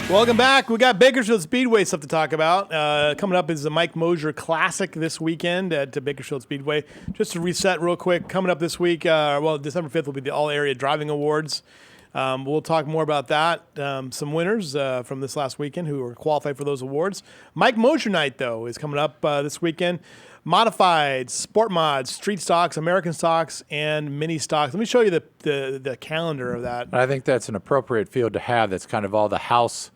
Welcome back. We got Bakersfield Speedway stuff to talk about. Coming up is the Mike Mosier Classic this weekend at Bakersfield Speedway. Just to reset real quick, coming up this week, December 5th will be the All-Area Driving Awards. We'll talk more about that. Some winners from this last weekend who are qualified for those awards. Mike Mosier Night, though, is coming up this weekend. Modified, sport mods, street stocks, American stocks, and mini stocks. Let me show you the calendar of that. I think that's an appropriate field to have. That's kind of all the house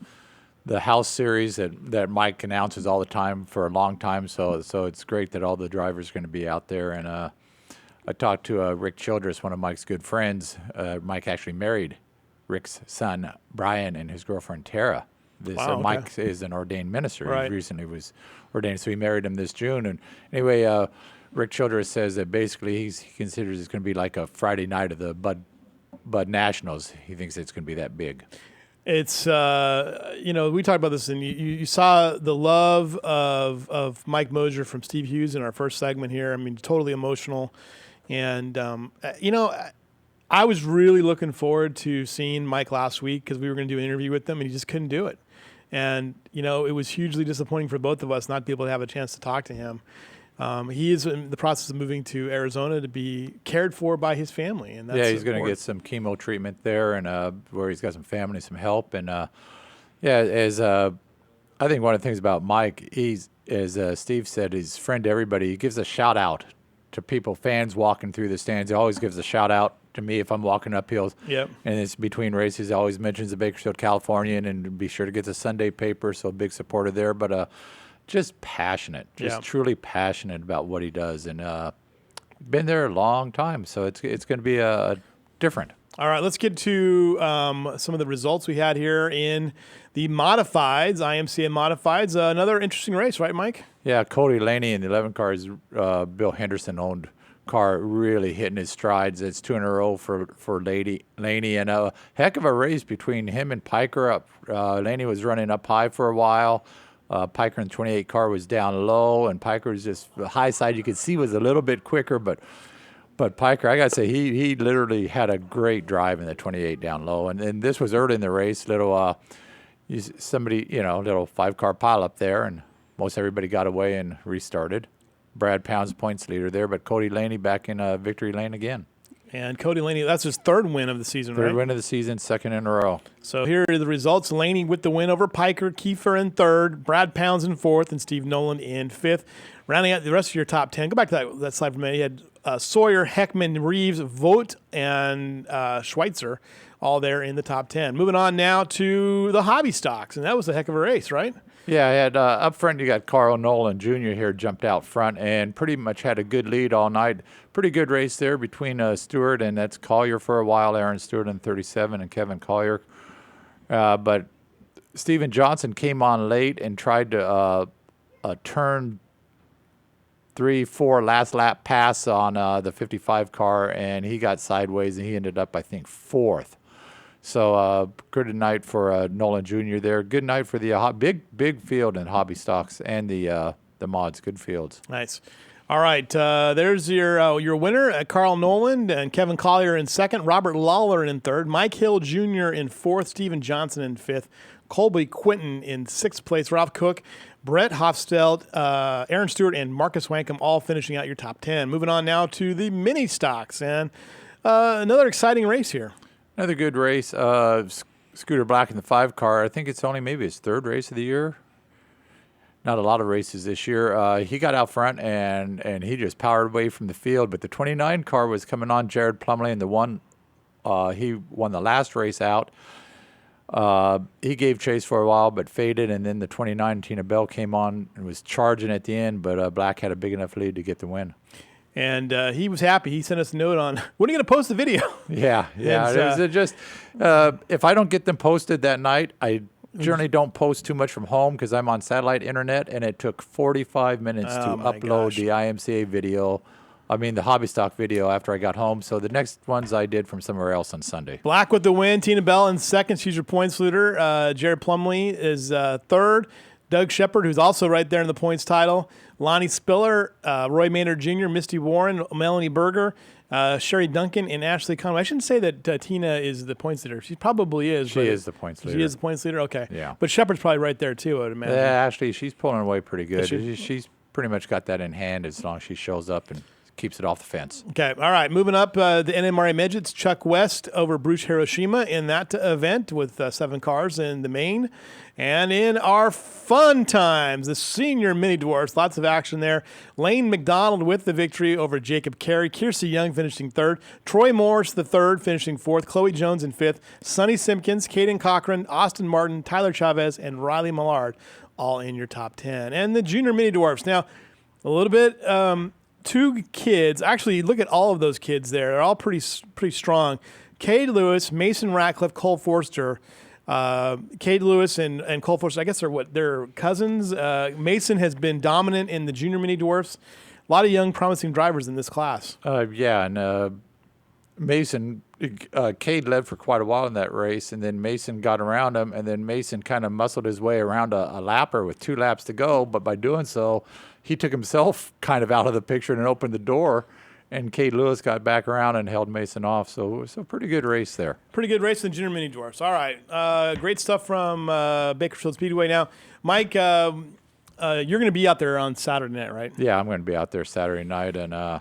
series that Mike announces all the time for a long time. So it's great that all the drivers are going to be out there. And I talked to Rick Childress, one of Mike's good friends. Mike actually married Rick's son, Brian, and his girlfriend, Tara. Wow, okay. Mike is an ordained minister. Right. He recently was ordained, so he married him this June. And anyway, Rick Childress says that basically he considers it's going to be like a Friday night of the Bud Nationals. He thinks it's going to be that big. It's, we talked about this, and you saw the love of Mike Mosier from Steve Hughes in our first segment here. I mean, totally emotional. And, I was really looking forward to seeing Mike last week because we were going to do an interview with him, and he just couldn't do it. And, it was hugely disappointing for both of us not to be able to have a chance to talk to him. He is in the process of moving to Arizona to be cared for by his family. And that's he's going to get some chemo treatment there, and where he's got some family, some help. And, I think one of the things about Mike, he's, as Steve said, he's a friend to everybody. He gives a shout-out to people, fans walking through the stands. He always gives a shout-out to me if I'm walking up hills. Yep. And it's between races. He always mentions the Bakersfield Californian, and be sure to get the Sunday paper, so a big supporter there. But just passionate, truly passionate about what he does. And been there a long time, so it's going to be different. All right, let's get to some of the results we had here in the modifieds, IMCA modifieds. Another interesting race, right, Mike? Yeah, Cody Laney in the 11 cars, Bill Henderson owned car, really hitting his strides. It's 2 in a row for Laney, and a heck of a race between him and Piker. Laney was running up high for a while. Piker in the 28 car was down low, and Piker was just the high side. You could see was a little bit quicker, but Piker, I got to say, he literally had a great drive in the 28 down low. And this was early in the race, little 5-car pile up there, and most everybody got away and restarted. Brad Pound's points leader there, but Cody Laney back in victory lane again. And Cody Laney, that's his third win of the season, right? Third win of the season, second in a row. So here are the results. Laney with the win over Piker, Kiefer in third, Brad Pounds in fourth, and Steve Nolan in fifth. Rounding out the rest of your top 10, go back to that slide for a minute. You had Sawyer, Heckman, Reeves, Vogt, and Schweitzer all there in the top 10. Moving on now to the hobby stocks, and that was a heck of a race, right? Yeah, I had up front, you got Carl Nolan Jr. here, jumped out front and pretty much had a good lead all night. Pretty good race there between Stewart, and that's Collier for a while, Aaron Stewart in 37 and Kevin Collier. But Steven Johnson came on late and tried to turn 3-4 last lap pass on the 55 car, and he got sideways, and he ended up, I think, fourth. So good night for Nolan Jr. there. Good night for the big field in hobby stocks and the mods. Good fields. Nice. All right, there's your winner, Carl Nolan and Kevin Collier in second, Robert Lawler in third, Mike Hill Jr. in fourth, Steven Johnson in fifth, Colby Quinton in sixth place, Ralph Cook, Brett Hofsteld, Aaron Stewart, and Marcus Wankham all finishing out your top 10. Moving on now to the mini stocks, and another exciting race here. Another good race. Scooter Black in the 5 car. I think it's only maybe his third race of the year. Not a lot of races this year. He got out front and he just powered away from the field. But the 29 car was coming on, Jared Plumley, and he won the last race out. He gave chase for a while but faded, and then the 29, Tina Bell, came on and was charging at the end, but Black had a big enough lead to get the win. And he was happy. He sent us a note on, when are you going to post the video? Yeah. It was if I don't get them posted that night, I generally don't post too much from home because I'm on satellite internet, and it took 45 minutes to upload the IMCA video. I mean, the hobby stock video after I got home. So the next ones I did from somewhere else on Sunday. Black with the win. Tina Bell in second. She's your points leader. Jared Plumley is third. Doug Shepard, who's also right there in the points title. Lonnie Spiller, Roy Maynard Jr., Misty Warren, Melanie Berger, Sherry Duncan, and Ashley Conway. I shouldn't say that Tina is the points leader. She probably is. She is the points leader. She is the points leader? Okay. Yeah. But Shepard's probably right there, too, I would imagine. Yeah, Ashley, she's pulling away pretty good. She's pretty much got that in hand as long as she shows up and keeps it off the fence. Okay, all right. Moving up, the NMRA Midgets, Chuck West over Bruce Hiroshima in that event with 7 cars in the main. And in our fun times, the senior mini dwarfs, lots of action there. Lane McDonald with the victory over Jacob Carey. Kiersey Young finishing 3rd. Troy Morris the 3rd, finishing 4th. Chloe Jones in 5th. Sonny Simpkins, Caden Cochran, Austin Martin, Tyler Chavez, and Riley Millard all in your top 10. And the junior mini dwarfs. Now, a little bit... 2 kids. Actually, look at all of those kids there. They're all pretty strong. Cade Lewis, Mason Ratcliffe, Cole Forster. Cade Lewis and Cole Forster, I guess they're cousins. Mason has been dominant in the junior mini dwarfs. A lot of young, promising drivers in this class. Mason, Cade led for quite a while in that race, and then Mason got around him, and then Mason kind of muscled his way around a lapper with 2 laps to go, but by doing so, he took himself kind of out of the picture and opened the door, and Cade Lewis got back around and held Mason off. So it was a pretty good race there. Pretty good race in the junior mini dwarfs. All right. Great stuff from Bakersfield Speedway. Now, Mike, you're going to be out there on Saturday night, right? Yeah, I'm going to be out there Saturday night, and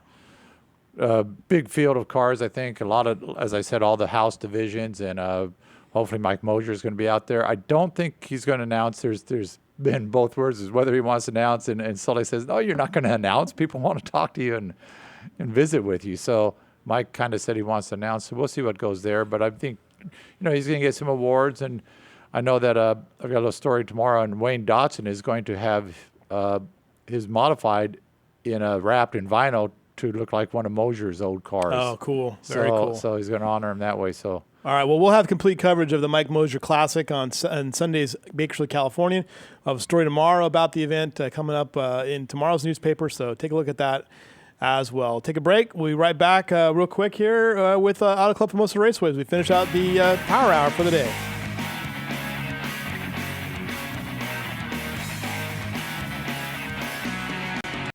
big field of cars, I think. A lot of, as I said, all the house divisions, and hopefully Mike Mosier is going to be out there. I don't think he's going to announce. There's been both words is whether he wants to announce, and Sully says, no, you're not going to announce. People want to talk to you and visit with you. So Mike kind of said he wants to announce. So we'll see what goes there. But I think, he's going to get some awards. And I know that I've got a little story tomorrow, and Wayne Dotson is going to have his modified wrapped in vinyl to look like one of Mosier's old cars. Oh, cool. Very cool. So he's going to honor him that way. So. All right, well, we'll have complete coverage of the Mike Mosier Classic on Sunday's Bakersfield, California. I'll have a story tomorrow about the event coming up in tomorrow's newspaper, so take a look at that as well. Take a break. We'll be right back real quick here with Auto Club for Most of the Raceways. We finish out the Power Hour for the day.